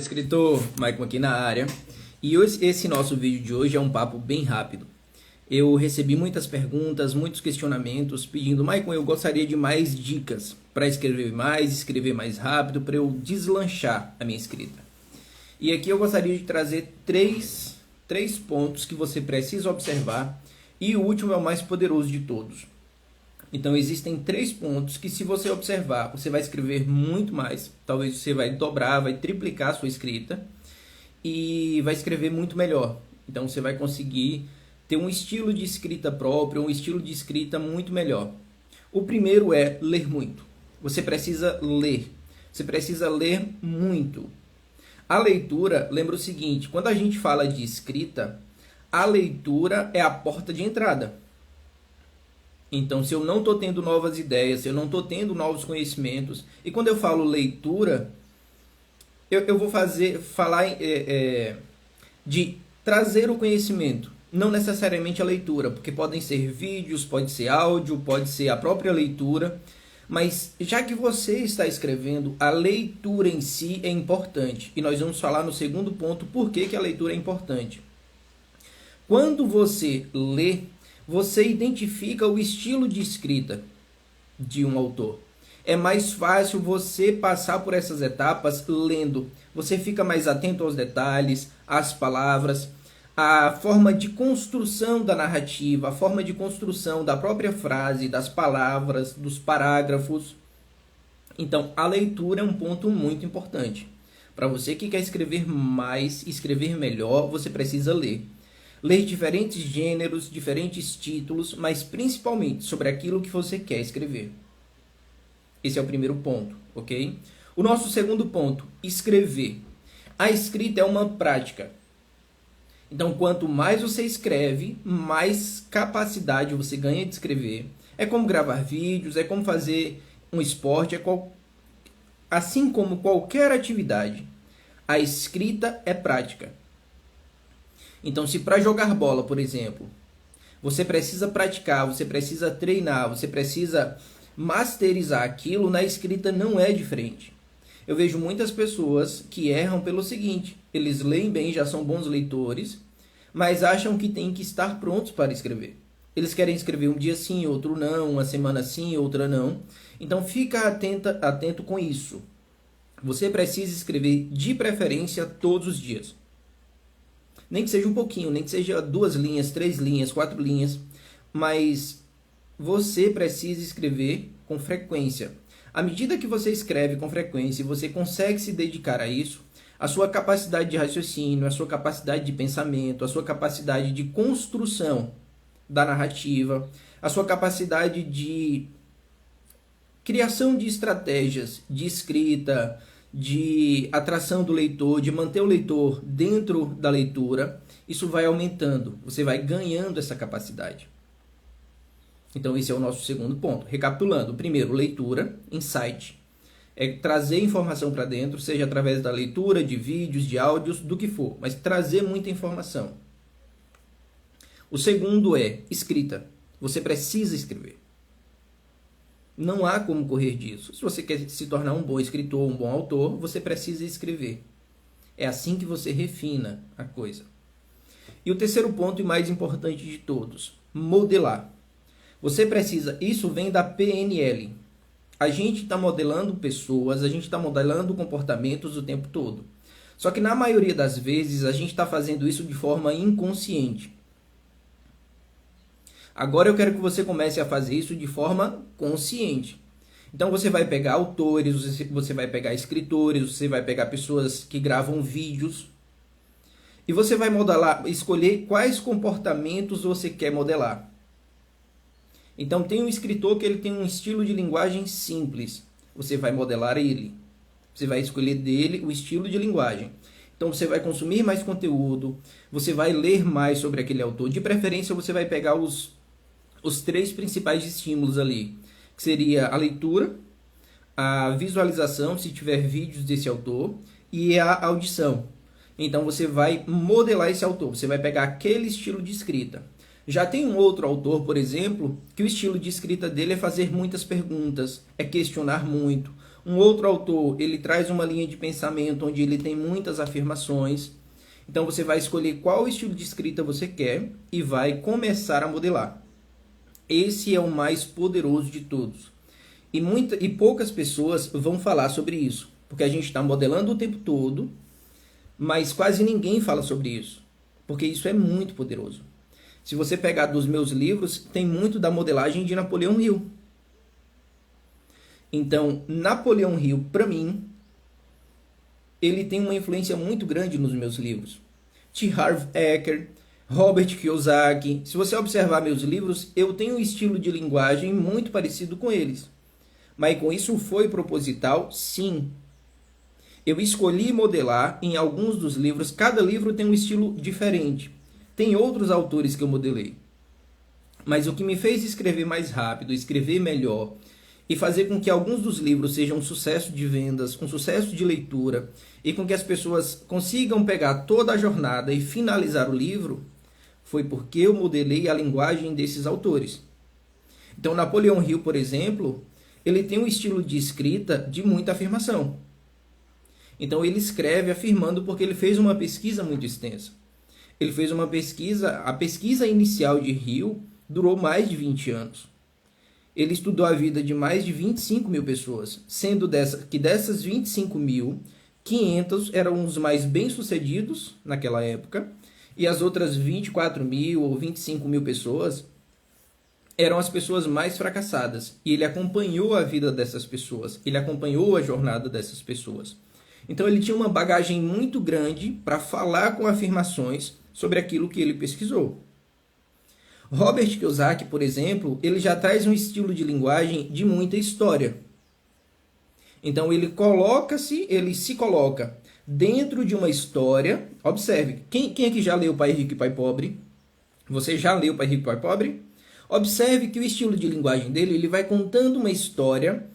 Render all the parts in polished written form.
Escritor Maicon aqui na área, e esse nosso vídeo de hoje é um papo bem rápido. Eu recebi muitas perguntas, muitos questionamentos pedindo: Maicon, eu gostaria de mais dicas para escrever mais rápido, para eu deslanchar a minha escrita. E aqui eu gostaria de trazer três pontos que você precisa observar, e o último é o mais poderoso de todos. Então existem 3 pontos que, se você observar, você vai escrever muito mais. Talvez você vai dobrar, vai triplicar a sua escrita e vai escrever muito melhor. Então você vai conseguir ter um estilo de escrita próprio, um estilo de escrita muito melhor. O primeiro é ler muito. Você precisa ler. Você precisa ler muito. A leitura, lembra o seguinte: quando a gente fala de escrita, a leitura é a porta de entrada. Então, se eu não estou tendo novas ideias, se eu não estou tendo novos conhecimentos, e quando eu falo leitura, eu vou falar de trazer o conhecimento, não necessariamente a leitura, porque podem ser vídeos, pode ser áudio, pode ser a própria leitura, mas já que você está escrevendo, a leitura em si é importante, e nós vamos falar no segundo ponto por que a leitura é importante. Quando você lê, você identifica o estilo de escrita de um autor. É mais fácil você passar por essas etapas lendo. Você fica mais atento aos detalhes, às palavras, à forma de construção da narrativa, a forma de construção da própria frase, das palavras, dos parágrafos. Então, a leitura é um ponto muito importante. Para você que quer escrever mais, escrever melhor, você precisa ler. Ler diferentes gêneros, diferentes títulos, mas principalmente sobre aquilo que você quer escrever. Esse é o primeiro ponto, ok? O nosso segundo ponto, escrever. A escrita é uma prática. Então, quanto mais você escreve, mais capacidade você ganha de escrever. É como gravar vídeos, é como fazer um esporte, assim como qualquer atividade. A escrita é prática. Então, se para jogar bola, por exemplo, você precisa praticar, você precisa treinar, você precisa masterizar aquilo, na escrita não é diferente. Eu vejo muitas pessoas que erram pelo seguinte: eles leem bem, já são bons leitores, mas acham que têm que estar prontos para escrever. Eles querem escrever um dia sim, outro não, uma semana sim, outra não. Então, fica atento com isso. Você precisa escrever, de preferência, todos os dias. Nem que seja um pouquinho, nem que seja 2 linhas, 3 linhas, 4 linhas, mas você precisa escrever com frequência. À medida que você escreve com frequência e você consegue se dedicar a isso, a sua capacidade de raciocínio, a sua capacidade de pensamento, a sua capacidade de construção da narrativa, a sua capacidade de criação de estratégias de escrita, de atração do leitor, de manter o leitor dentro da leitura, isso vai aumentando, você vai ganhando essa capacidade. Então esse é o nosso segundo ponto. Recapitulando: primeiro, leitura, insight, é trazer informação para dentro, seja através da leitura, de vídeos, de áudios, do que for, mas trazer muita informação. O segundo é escrita, você precisa escrever. Não há como correr disso. Se você quer se tornar um bom escritor, um bom autor, você precisa escrever. É assim que você refina a coisa. E o terceiro ponto, e mais importante de todos, modelar. Você precisa, isso vem da PNL. A gente está modelando pessoas, a gente está modelando comportamentos o tempo todo. Só que na maioria das vezes a gente está fazendo isso de forma inconsciente. Agora eu quero que você comece a fazer isso de forma consciente. Então você vai pegar autores, você vai pegar escritores, você vai pegar pessoas que gravam vídeos e você vai modelar, escolher quais comportamentos você quer modelar. Então tem um escritor que ele tem um estilo de linguagem simples. Você vai modelar ele. Você vai escolher dele o estilo de linguagem. Então você vai consumir mais conteúdo, você vai ler mais sobre aquele autor. De preferência você vai pegar os 3 principais estímulos ali, que seria a leitura, a visualização, se tiver vídeos desse autor, e a audição. Então você vai modelar esse autor, você vai pegar aquele estilo de escrita. Já tem um outro autor, por exemplo, que o estilo de escrita dele é fazer muitas perguntas, é questionar muito, Um outro autor, ele traz uma linha de pensamento onde ele tem muitas afirmações. Então você vai escolher qual estilo de escrita você quer e vai começar a modelar. Esse é o mais poderoso de todos. E poucas pessoas vão falar sobre isso, porque a gente está modelando o tempo todo, mas quase ninguém fala sobre isso, porque isso é muito poderoso. Se você pegar dos meus livros, tem muito da modelagem de Napoleão Hill. Então, Napoleão Hill, para mim, ele tem uma influência muito grande nos meus livros. T. Harv Eker, Robert Kiyosaki. Se você observar meus livros, eu tenho um estilo de linguagem muito parecido com eles. Mas com isso foi proposital? Sim. Eu escolhi modelar em alguns dos livros. Cada livro tem um estilo diferente. Tem outros autores que eu modelei. Mas o que me fez escrever mais rápido, escrever melhor e fazer com que alguns dos livros sejam um sucesso de vendas, um sucesso de leitura e com que as pessoas consigam pegar toda a jornada e finalizar o livro, foi porque eu modelei a linguagem desses autores. Então, Napoleão Hill, por exemplo, ele tem um estilo de escrita de muita afirmação. Então, ele escreve afirmando porque ele fez uma pesquisa muito extensa. Ele fez uma pesquisa, a pesquisa inicial de Hill durou mais de 20 anos. Ele estudou a vida de mais de 25 mil pessoas, sendo que dessas 25 mil, 500 eram os mais bem-sucedidos naquela época, e as outras 24 mil ou 25 mil pessoas eram as pessoas mais fracassadas. E ele acompanhou a vida dessas pessoas, ele acompanhou a jornada dessas pessoas. Então ele tinha uma bagagem muito grande para falar com afirmações sobre aquilo que ele pesquisou. Robert Kiyosaki, por exemplo, ele já traz um estilo de linguagem de muita história. Então ele se coloca dentro de uma história. Observe, quem aqui já leu Pai Rico e Pai Pobre? Você já leu Pai Rico e Pai Pobre? Observe que o estilo de linguagem dele, ele vai contando uma história,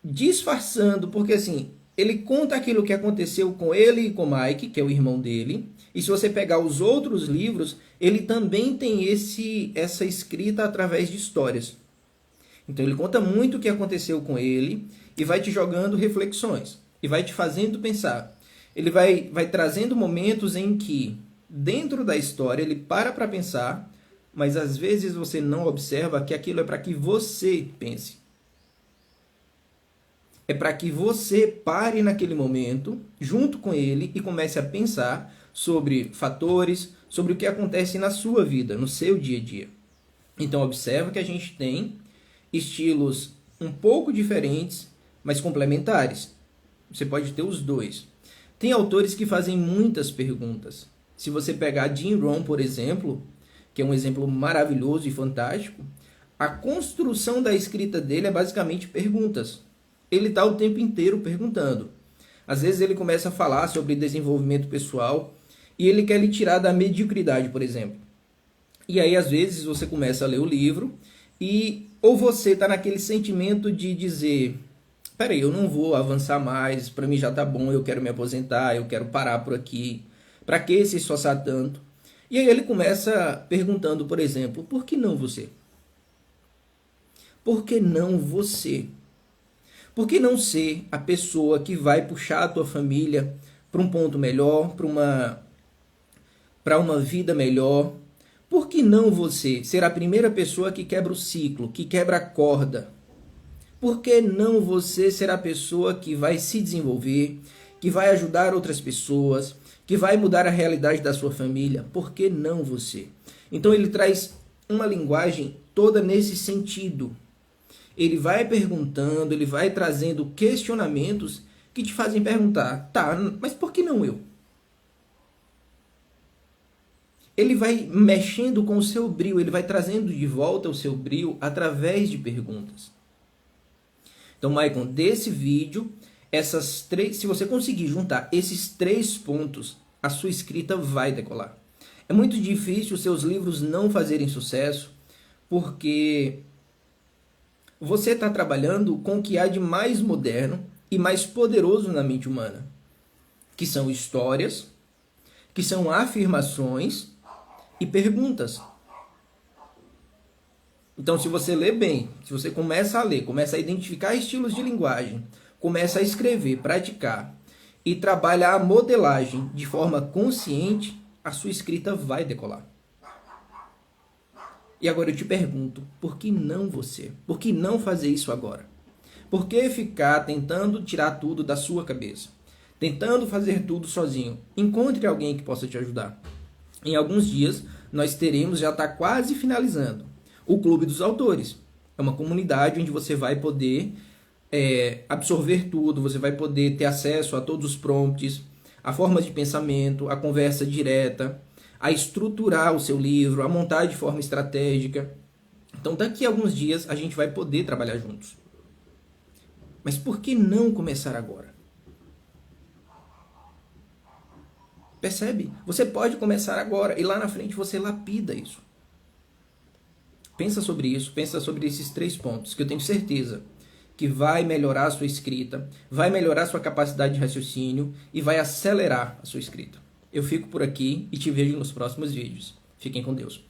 disfarçando, porque assim, ele conta aquilo que aconteceu com ele e com Mike, que é o irmão dele. E se você pegar os outros livros, ele também tem essa escrita através de histórias. Então ele conta muito o que aconteceu com ele e vai te jogando reflexões. E vai te fazendo pensar. Ele vai trazendo momentos em que, dentro da história, ele para pensar, mas às vezes você não observa que aquilo é para que você pense. É para que você pare naquele momento, junto com ele, e comece a pensar sobre fatores, sobre o que acontece na sua vida, no seu dia a dia. Então, observa que a gente tem estilos um pouco diferentes, mas complementares. Você pode ter os dois. Tem autores que fazem muitas perguntas. Se você pegar Jim Rohn, por exemplo, que é um exemplo maravilhoso e fantástico, a construção da escrita dele é basicamente perguntas. Ele está o tempo inteiro perguntando. Às vezes ele começa a falar sobre desenvolvimento pessoal e ele quer lhe tirar da mediocridade, por exemplo. E aí, às vezes, você começa a ler o livro e ou você está naquele sentimento de dizer: peraí, eu não vou avançar mais, para mim já está bom, eu quero me aposentar, eu quero parar por aqui. Para que se esforçar tanto? E aí ele começa perguntando, por exemplo, por que não você? Por que não você? Por que não ser a pessoa que vai puxar a tua família para um ponto melhor, para uma vida melhor? Por que não você ser a primeira pessoa que quebra o ciclo, que quebra a corda? Por que não você ser a pessoa que vai se desenvolver, que vai ajudar outras pessoas, que vai mudar a realidade da sua família? Por que não você? Então ele traz uma linguagem toda nesse sentido. Ele vai perguntando, ele vai trazendo questionamentos que te fazem perguntar: tá, mas por que não eu? Ele vai mexendo com o seu brio, ele vai trazendo de volta o seu brio através de perguntas. Então, Maicon, desse vídeo, se você conseguir juntar esses 3 pontos, a sua escrita vai decolar. É muito difícil os seus livros não fazerem sucesso, porque você está trabalhando com o que há de mais moderno e mais poderoso na mente humana, que são histórias, que são afirmações e perguntas. Então, se você lê bem, se você começa a ler, começa a identificar estilos de linguagem, começa a escrever, praticar e trabalha a modelagem de forma consciente, a sua escrita vai decolar. E agora eu te pergunto, por que não você? Por que não fazer isso agora? Por que ficar tentando tirar tudo da sua cabeça? Tentando fazer tudo sozinho? Encontre alguém que possa te ajudar. Em alguns dias, nós teremos, já está quase finalizando, o Clube dos Autores. É uma comunidade onde você vai poder absorver tudo, você vai poder ter acesso a todos os prompts, a forma de pensamento, a conversa direta, a estruturar o seu livro, a montar de forma estratégica. Então, daqui a alguns dias, a gente vai poder trabalhar juntos. Mas por que não começar agora? Percebe? Você pode começar agora e lá na frente você lapida isso. Pensa sobre isso, pensa sobre esses 3 pontos, que eu tenho certeza que vai melhorar a sua escrita, vai melhorar a sua capacidade de raciocínio e vai acelerar a sua escrita. Eu fico por aqui e te vejo nos próximos vídeos. Fiquem com Deus.